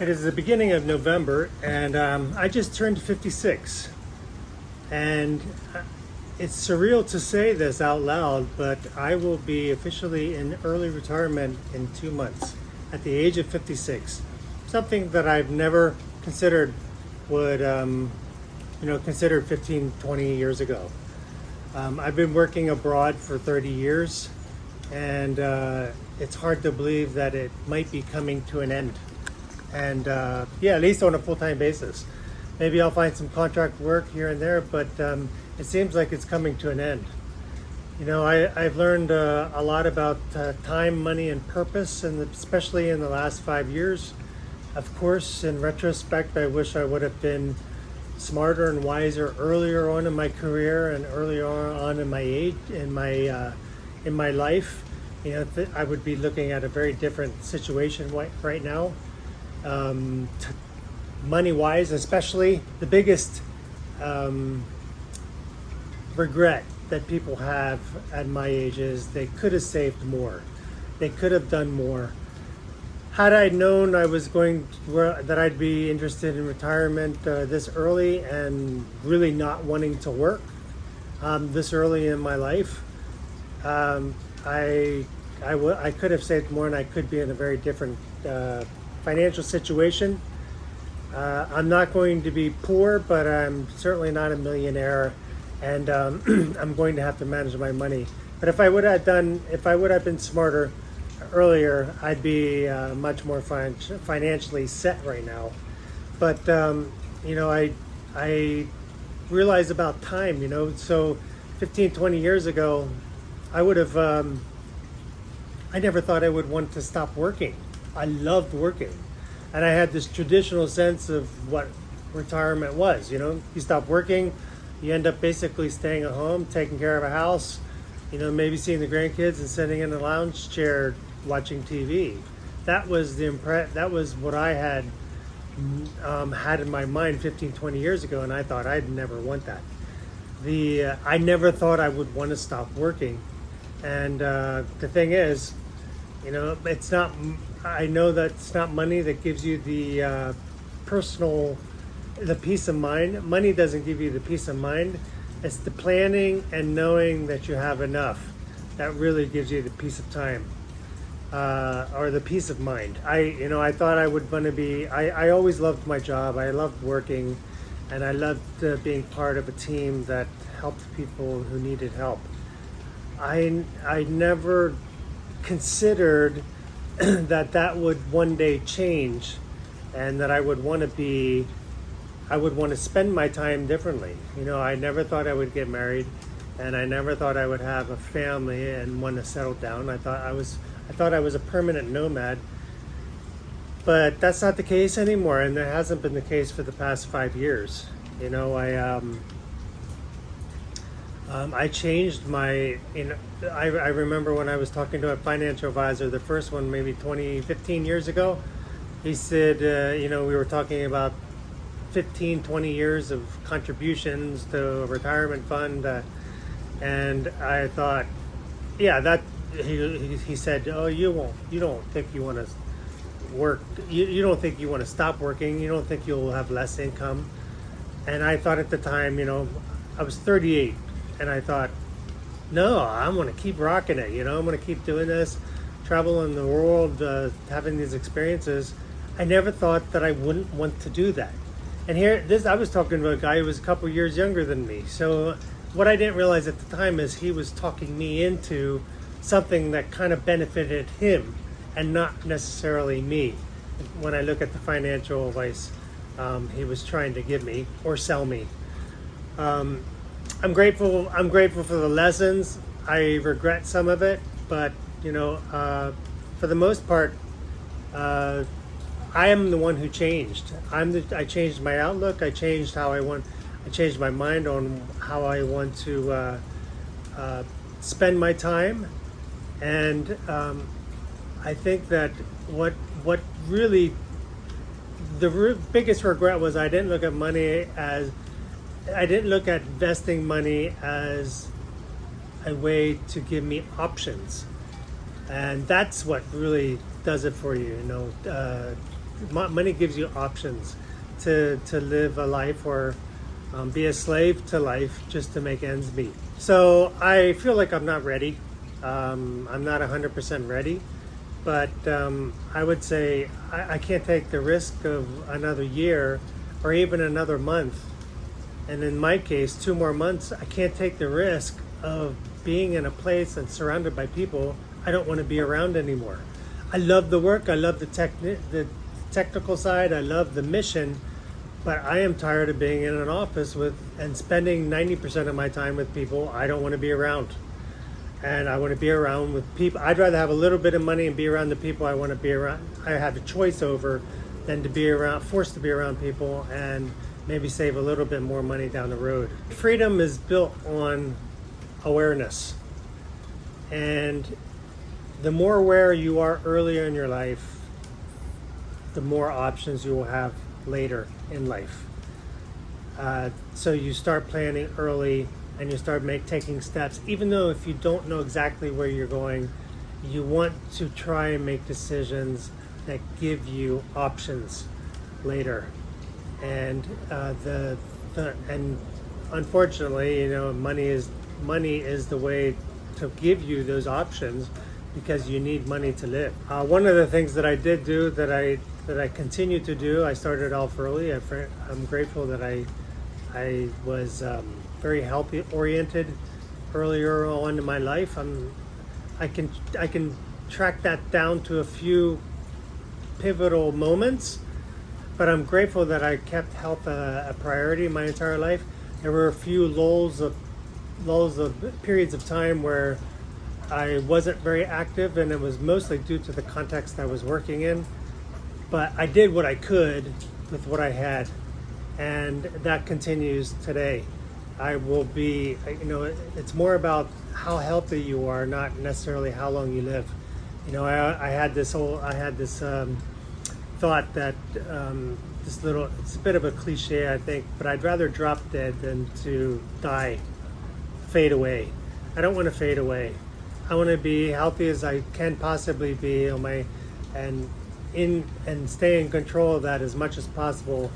It is the beginning of November, and I just turned 56. And it's surreal to say this out loud, but I will be officially in early retirement in 2 months at the age of 56. Something that I've never considered would, considered 15, 20 years ago. I've been working abroad for 30 years, and it's hard to believe that it might be coming to an end. And at least on a full-time basis. Maybe I'll find some contract work here and there, but it seems like it's coming to an end. I've learned a lot about time, money, and purpose, and especially in the last 5 years. Of course, in retrospect, I wish I would have been smarter and wiser earlier on in my career and earlier on in my age, in my life. I would be looking at a very different situation right now. Money wise, especially, the biggest regret that people have at my age is they could have saved more. They could have done more. Had I known that I'd be interested in retirement this early and really not wanting to work this early in my life, I could have saved more, and I could be in a very different financial situation. I'm not going to be poor, but I'm certainly not a millionaire, and I'm going to have to manage my money. But if I would have been smarter earlier, I'd be much more financially set right now. But I realize about time. So 15, 20 years ago, I would have. I never thought I would want to stop working. I loved working, and I had this traditional sense of what retirement was. You stop working, you end up basically staying at home, taking care of a house, maybe seeing the grandkids and sitting in a lounge chair watching TV. That was that was what I had in my mind 15, 20 years ago, and I thought I'd never want that. I never thought I would want to stop working, and the thing is, it's not. I know that it's not money that gives you the peace of mind. Money doesn't give you the peace of mind. It's the planning and knowing that you have enough that really gives you the peace of time, or the peace of mind. I thought I would want to be. I always loved my job. I loved working, and I loved being part of a team that helped people who needed help. I never considered that would one day change, and that I would want to spend my time differently. I never thought I would get married, and I never thought I would have a family and want to settle down. I thought I was a permanent nomad, but that's not the case anymore, and it hasn't been the case for the past 5 years. I changed my, I remember when I was talking to a financial advisor, the first one maybe 15 years ago. He said, we were talking about 15, 20 years of contributions to a retirement fund. And I thought, he said, oh, you don't think you want to work, you don't think you want to stop working, you don't think you'll have less income. And I thought at the time, I was 38. And I thought, no, I'm going to keep rocking it. I'm going to keep doing this, traveling the world, having these experiences. I never thought that I wouldn't want to do that. And I was talking to a guy who was a couple years younger than me. So what I didn't realize at the time is he was talking me into something that kind of benefited him and not necessarily me. When I look at the financial advice he was trying to give me or sell me. I'm grateful for the lessons. I regret some of it, but for the most part, I am the one who changed. I changed my outlook. I changed my mind on how I want to spend my time, and I think that what really the biggest regret was I didn't look at investing money as a way to give me options. And that's what really does it for you. money gives you options to live a life or be a slave to life just to make ends meet. So I feel like I'm not ready. I'm not 100% ready, but I would say I can't take the risk of another year or even another month. And in my case, 2 more months, I can't take the risk of being in a place and surrounded by people I don't want to be around anymore. I love the work, I love the technical side, I love the mission, but I am tired of being in an office with and spending 90% of my time with people I don't want to be around. And I want to be around with people. I'd rather have a little bit of money and be around the people I want to be around. I have a choice over than to be around, forced to be around people and maybe save a little bit more money down the road. Freedom is built on awareness. And the more aware you are earlier in your life, the more options you will have later in life. So you start planning early and you start taking steps. Even though if you don't know exactly where you're going, you want to try and make decisions that give you options later. And and unfortunately, money is the way to give you those options, because you need money to live. One of the things that I did do that I continue to do, I started off early. I'm grateful that I was very healthy oriented earlier on in my life. I can track that down to a few pivotal moments, but I'm grateful that I kept health a priority my entire life. There were a few lulls of periods of time where I wasn't very active, and it was mostly due to the context I was working in. But I did what I could with what I had, and that continues today. I will be, it's more about how healthy you are, not necessarily how long you live. I had this thought that it's a bit of a cliche, I think, but I'd rather drop dead than to die, fade away. I don't want to fade away. I want to be healthy as I can possibly be and stay in control of that as much as possible,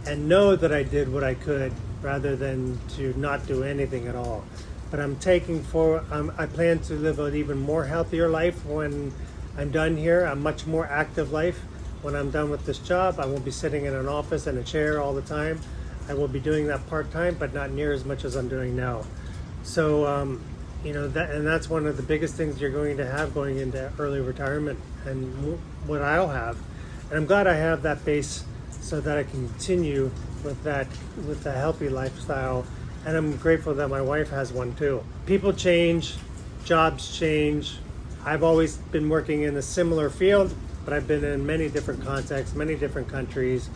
and know that I did what I could rather than to not do anything at all. But I plan to live an even more healthier life when I'm done here, a much more active life. When I'm done with this job, I won't be sitting in an office in a chair all the time. I will be doing that part-time, but not near as much as I'm doing now. So, that's one of the biggest things you're going to have going into early retirement, and what I'll have. And I'm glad I have that base so that I can continue with the healthy lifestyle. And I'm grateful that my wife has one too. People change, jobs change. I've always been working in a similar field, but I've been in many different contexts, many different countries,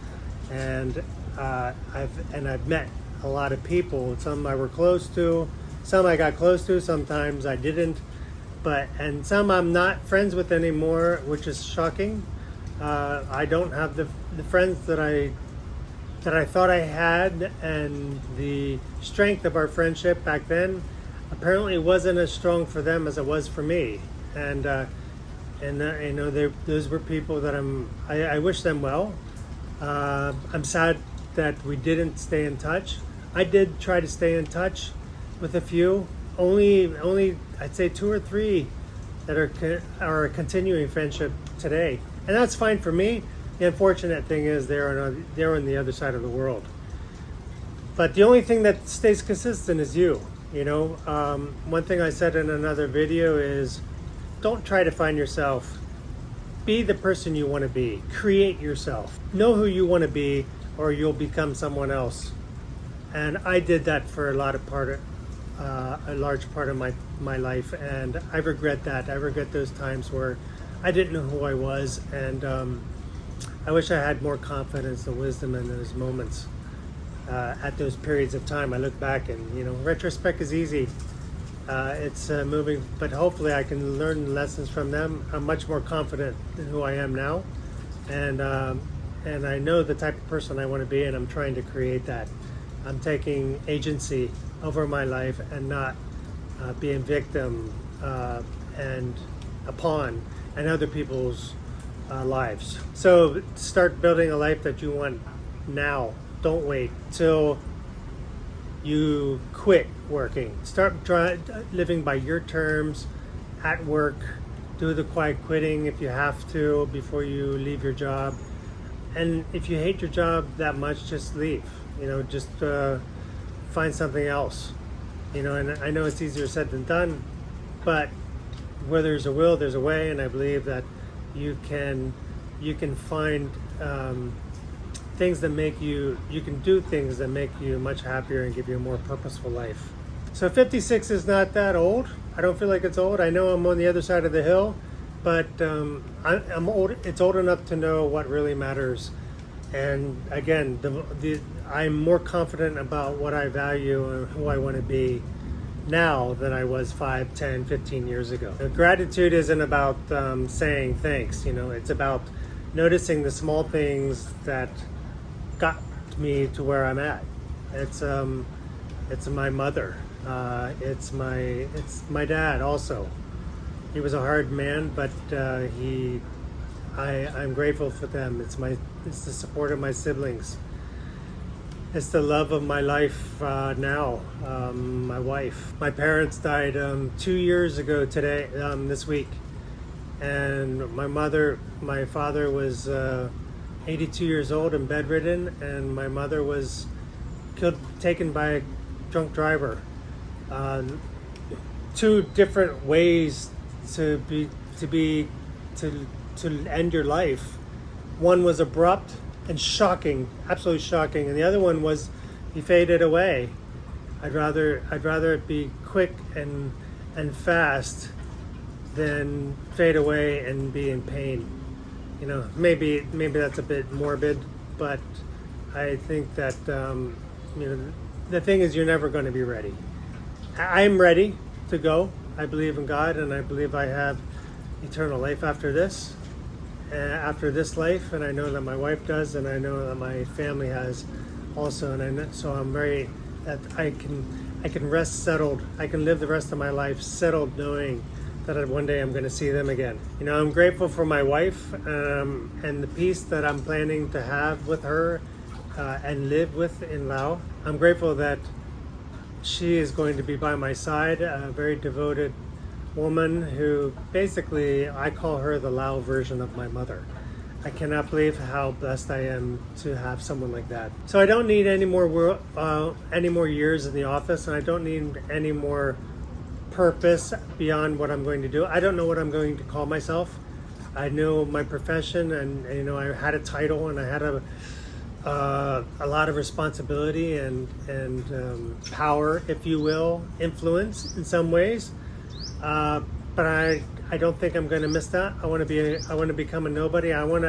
and I've met a lot of people. Some I were close to, some I got close to, sometimes I didn't, and some I'm not friends with anymore, which is shocking. I don't have the friends that I thought I had, and the strength of our friendship back then apparently wasn't as strong for them as it was for me. Those were people that I wish them well. I'm sad that we didn't stay in touch. I did try to stay in touch with a few, only I'd say 2 or 3 that are a continuing friendship today, and that's fine for me. The unfortunate thing is they're on the other side of the world. But the only thing that stays consistent is you. One thing I said in another video is, don't try to find yourself. Be the person you want to be. Create yourself. Know who you want to be, or you'll become someone else. And I did that for a large part of my life, and I regret that. I regret those times where I didn't know who I was, and I wish I had more confidence and wisdom in those moments. At those periods of time, I look back and retrospect is easy. It's moving, but hopefully I can learn lessons from them. I'm much more confident in who I am now, and I know the type of person I want to be, and I'm trying to create that. I'm taking agency over my life and not being victim and a pawn in other people's lives. So start building a life that you want now. Don't wait till you quit working. Start living by your terms at work. Do the quiet quitting if you have to before you leave your job. And if you hate your job that much, just leave. Just find something else. And I know it's easier said than done, but where there's a will, there's a way, and I believe that you can find things that make you can do things that make you much happier and give you a more purposeful life. So 56 is not that old. I don't feel like it's old. I know I'm on the other side of the hill, but I'm old. It's old enough to know what really matters. And again, I'm more confident about what I value and who I want to be now than I was 5, 10, 15 years ago. Gratitude isn't about saying thanks. It's about noticing the small things that got me to where I'm at. It's my mother. It's my dad also. He was a hard man, but I'm grateful for them. It's the support of my siblings. It's the love of my life now. My wife. My parents died 2 years ago today, this week, and my father was 82 years old and bedridden, and my mother was taken by a drunk driver. Two different ways to end your life. One was abrupt and shocking, absolutely shocking, and the other one was he faded away. I'd rather it be quick and fast than fade away and be in pain. Maybe that's a bit morbid, but I think that the thing is, you're never going to be ready. I'm ready to go. I believe in God, and I believe I have eternal life after this life, and I know that my wife does, and I know that my family has also, and so I'm very that I can rest settled. I can live the rest of my life settled, knowing that one day I'm going to see them again. I'm grateful for my wife and the peace that I'm planning to have with her and live with in Laos. I'm grateful that she is going to be by my side, a very devoted woman who basically, I call her the Lao version of my mother. I cannot believe how blessed I am to have someone like that. So I don't need any more years in the office, and I don't need any more purpose beyond what I'm going to do. I don't know what I'm going to call myself. I know my profession, and I had a title, and I had a lot of responsibility and power, if you will, influence in some ways. But I don't think I'm going to miss that. I want to become a nobody. I want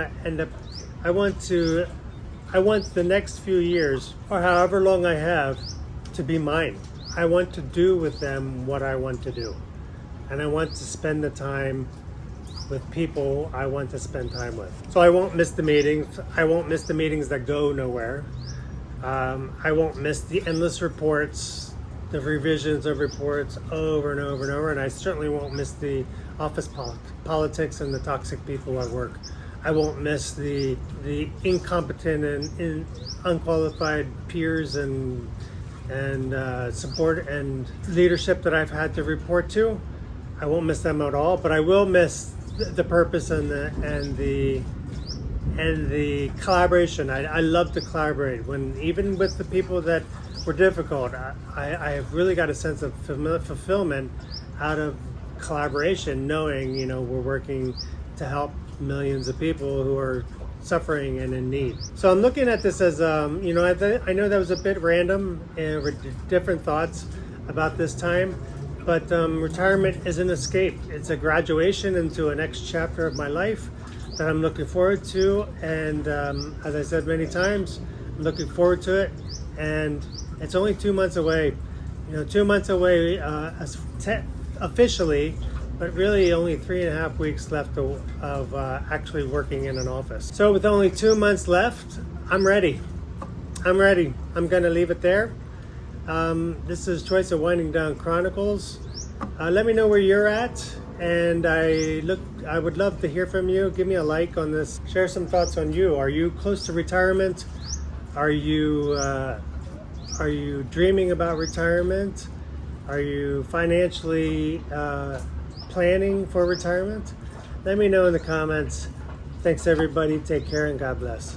the next few years, or however long I have, to be mine. I want to do with them what I want to do. And I want to spend the time with people I want to spend time with. So I won't miss the meetings. I won't miss the meetings that go nowhere. I won't miss the endless reports, the revisions of reports over and over and over. And I certainly won't miss the office politics and the toxic people at work. I won't miss the incompetent and unqualified peers and support and leadership that I've had to report to. I won't miss them at all, but I will miss the purpose and the collaboration. I love to collaborate, even with the people that were difficult. I have really got a sense of fulfillment out of collaboration, knowing we're working to help millions of people who are suffering and in need. So I'm looking at this as I know that was a bit random and different thoughts about this time, but retirement is an escape. It's a graduation into a next chapter of my life that I'm looking forward to, and as I said many times, I'm looking forward to it, and it's only 2 months away. 2 months away officially, but really only 3.5 weeks left of actually working in an office. So with only 2 months left, I'm ready. I'm going to leave it there. This is Choice of Winding Down Chronicles. Let me know where you're at And I would love to hear from you. Give me a like on this. Share some thoughts on you. Are you close to retirement? Are you dreaming about retirement? Are you financially planning for retirement? Let me know in the comments. Thanks everybody. Take care and God bless.